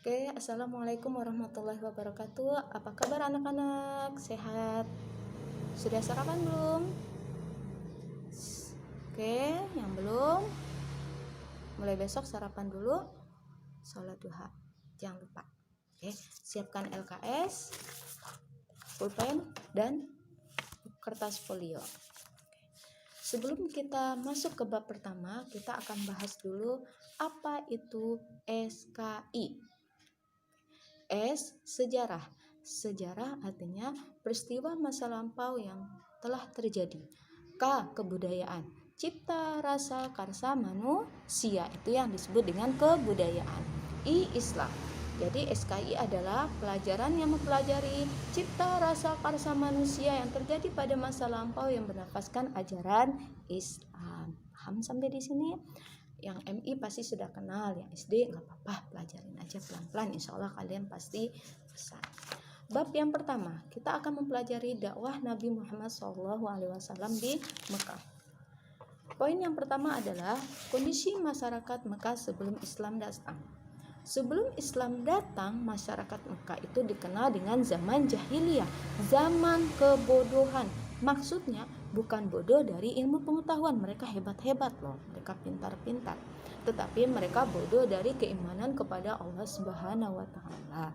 Oke, assalamualaikum warahmatullahi wabarakatuh. Apa kabar anak-anak? Sehat? Sudah sarapan belum? Oke, yang belum, mulai besok sarapan dulu. Sholat duha, jangan lupa. Oke, siapkan LKS, pulpen, dan kertas folio. Sebelum kita masuk ke bab pertama, kita akan bahas dulu apa itu SKI. S. Sejarah. Sejarah artinya peristiwa masa lampau yang telah terjadi. K. Kebudayaan. Cipta, rasa, karsa manusia, itu yang disebut dengan kebudayaan. I. Islam. Jadi SKI adalah pelajaran yang mempelajari cipta, rasa, karsa manusia yang terjadi pada masa lampau yang bernafaskan ajaran Islam. Paham sampai di sini? Yang MI pasti sudah kenal, yang SD nggak apa-apa, pelajarin aja pelan-pelan, insya Allah kalian pasti bisa. Bab yang pertama, kita akan mempelajari dakwah Nabi Muhammad SAW di Mekah. Poin yang pertama adalah kondisi masyarakat Mekah sebelum Islam datang. Sebelum Islam datang, masyarakat Mekah itu dikenal dengan zaman jahiliyah, zaman kebodohan. Maksudnya bukan bodoh dari ilmu pengetahuan, mereka hebat-hebat loh, mereka pintar-pintar, tetapi mereka bodoh dari keimanan kepada Allah Subhanahu wa Ta'ala.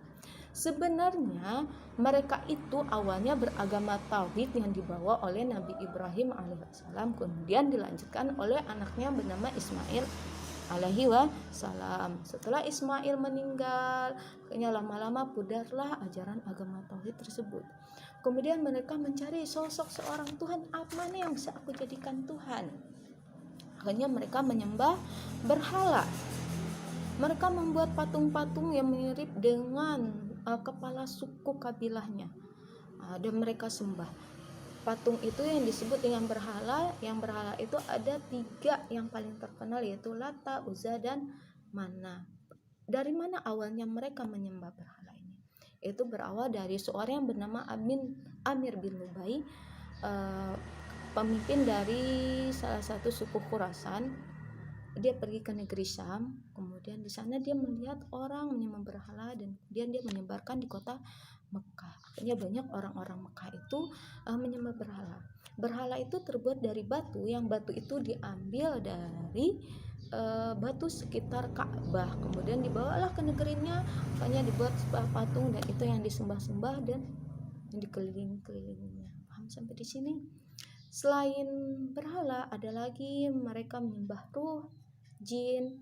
Sebenarnya mereka itu awalnya beragama tauhid yang dibawa oleh Nabi Ibrahim alaihissalam, kemudian dilanjutkan oleh anaknya bernama Ismail alaihi wassalam. Setelah Ismail meninggal, lama-lama pudarlah ajaran agama tauhid tersebut. Kemudian mereka mencari sosok seorang Tuhan, apa nih yang bisa aku jadikan Tuhan? Akhirnya mereka menyembah berhala. Mereka membuat patung-patung yang mirip dengan kepala suku kabilahnya, dan mereka sembah. Patung itu yang disebut dengan berhala. Yang berhala itu ada 3 yang paling terkenal, yaitu Lata, Uzza, dan Mana. Dari mana awalnya mereka menyembah berhala ini? Itu berawal dari seorang yang bernama Amir bin Lubai, pemimpin dari salah satu suku Khurasan. Dia pergi ke negeri Syam, kemudian di sana dia melihat orang menyembah berhala dan kemudian dia menyebarkan di kota Mekah. Akhirnya banyak orang-orang Mekah itu menyembah berhala. Berhala itu terbuat dari batu, yang batu itu diambil dari batu sekitar Ka'bah, kemudian dibawalah ke negerinya, makanya dibuat sebuah patung dan itu yang disembah-sembah dan yang dikeliling-kelilinginya. Paham sampai di sini? Selain berhala, ada lagi mereka menyembah ruh, jin,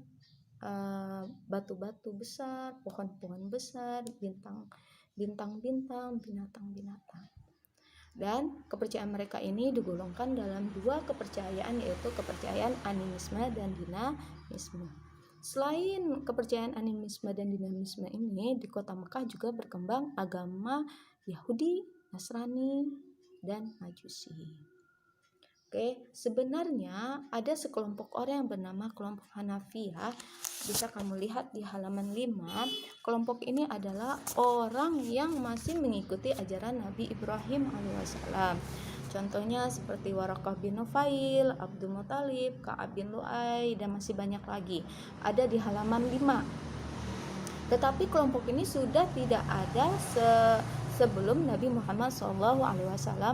batu-batu besar, pohon-pohon besar, bintang-bintang, binatang-binatang. Dan kepercayaan mereka ini digolongkan dalam 2 kepercayaan, yaitu kepercayaan animisme dan dinamisme. Selain kepercayaan animisme dan dinamisme ini, di kota Mekah juga berkembang agama Yahudi, Nasrani, dan Majusi. Oke, sebenarnya ada sekelompok orang yang bernama kelompok Hanafiyah. Bisa kamu lihat di halaman 5. Kelompok ini adalah orang yang masih mengikuti ajaran Nabi Ibrahim alaihissalam. Contohnya seperti Warakah bin Nufail, Abdul Muthalib, Ka'ab bin Lu'ay, dan masih banyak lagi. Ada di halaman 5. Tetapi kelompok ini sudah tidak ada sebelum Nabi Muhammad SAW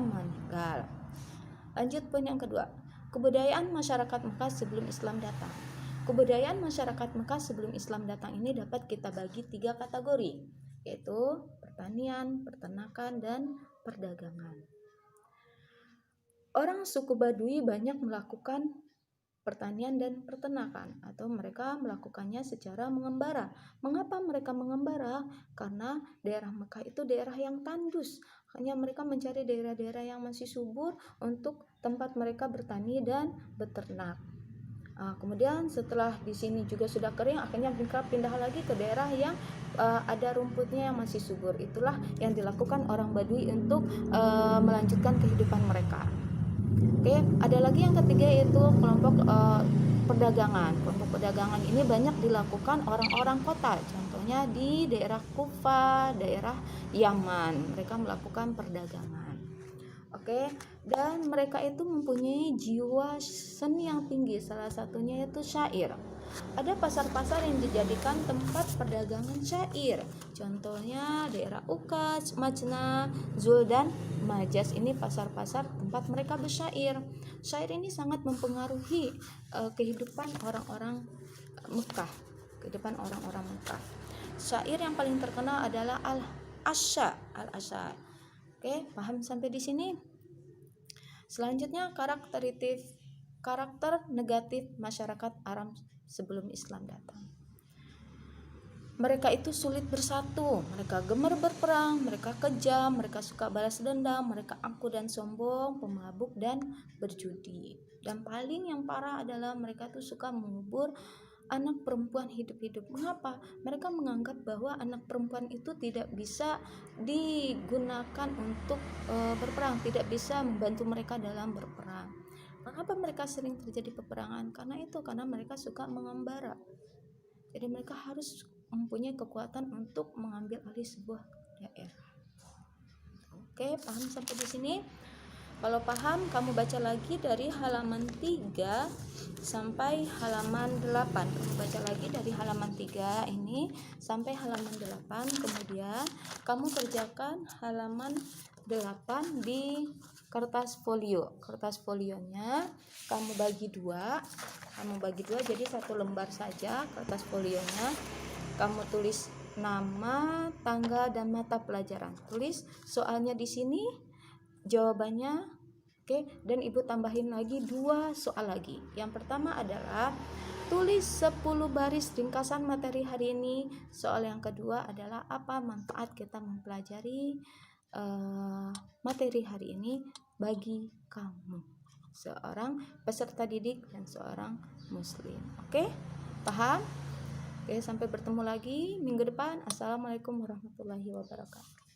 meninggal. Lanjut poin yang kedua, kebudayaan masyarakat Mekah sebelum Islam datang. Kebudayaan masyarakat Mekah sebelum Islam datang ini dapat kita bagi 3 kategori, yaitu pertanian, peternakan, dan perdagangan. Orang suku Badui banyak melakukan pertanian dan peternakan, atau mereka melakukannya secara mengembara. Mengapa mereka mengembara? Karena daerah Mekah itu daerah yang tandus. Hanya mereka mencari daerah-daerah yang masih subur untuk tempat mereka bertani dan beternak. Kemudian setelah di sini juga sudah kering, akhirnya mereka pindah lagi ke daerah yang ada rumputnya yang masih subur. Itulah yang dilakukan orang Badui untuk melanjutkan kehidupan mereka. Oke, ada lagi yang ketiga, yaitu kelompok perdagangan. Kelompok perdagangan ini banyak dilakukan orang-orang kota. Contohnya di daerah Kufa, daerah Yaman, mereka melakukan perdagangan. Oke, dan mereka itu mempunyai jiwa seni yang tinggi. Salah satunya yaitu syair. Ada pasar-pasar yang dijadikan tempat perdagangan syair. Contohnya daerah Ukaz, Majna, Zul dan Majas. Ini pasar-pasar tempat mereka bersyair. Syair ini sangat mempengaruhi kehidupan orang-orang Mekah. Kehidupan orang-orang Mekah. Syair yang paling terkenal adalah Al-Asya. Oke, paham sampai di sini? Selanjutnya karakter negatif masyarakat Arab sebelum Islam datang. Mereka itu sulit bersatu, mereka gemar berperang, mereka kejam, mereka suka balas dendam, mereka angkuh dan sombong, pemabuk dan berjudi. Dan paling yang parah adalah mereka tuh suka mengubur anak perempuan hidup-hidup. Mengapa? Mereka menganggap bahwa anak perempuan itu tidak bisa digunakan untuk berperang, tidak bisa membantu mereka dalam berperang. Mengapa mereka sering terjadi peperangan? Karena mereka suka mengembara. Jadi mereka harus mempunyai kekuatan untuk mengambil alih sebuah daerah. Oke, paham sampai di sini? Kalau paham, kamu baca lagi dari halaman 3 sampai halaman 8. Kamu baca lagi dari halaman 3 ini sampai halaman 8. Kemudian kamu kerjakan halaman 8 di kertas folio. Kertas folionya kamu bagi dua. Jadi satu lembar saja kertas folionya. Kamu tulis nama, tanggal dan mata pelajaran. Tulis soalnya di sini, jawabannya. Oke, dan ibu tambahin lagi 2 soal lagi. Yang pertama adalah tulis 10 baris ringkasan materi hari ini. Soal yang kedua adalah apa manfaat kita mempelajari materi hari ini bagi kamu, seorang peserta didik dan seorang muslim. Oke, paham? Oke, sampai bertemu lagi minggu depan. Assalamualaikum warahmatullahi wabarakatuh.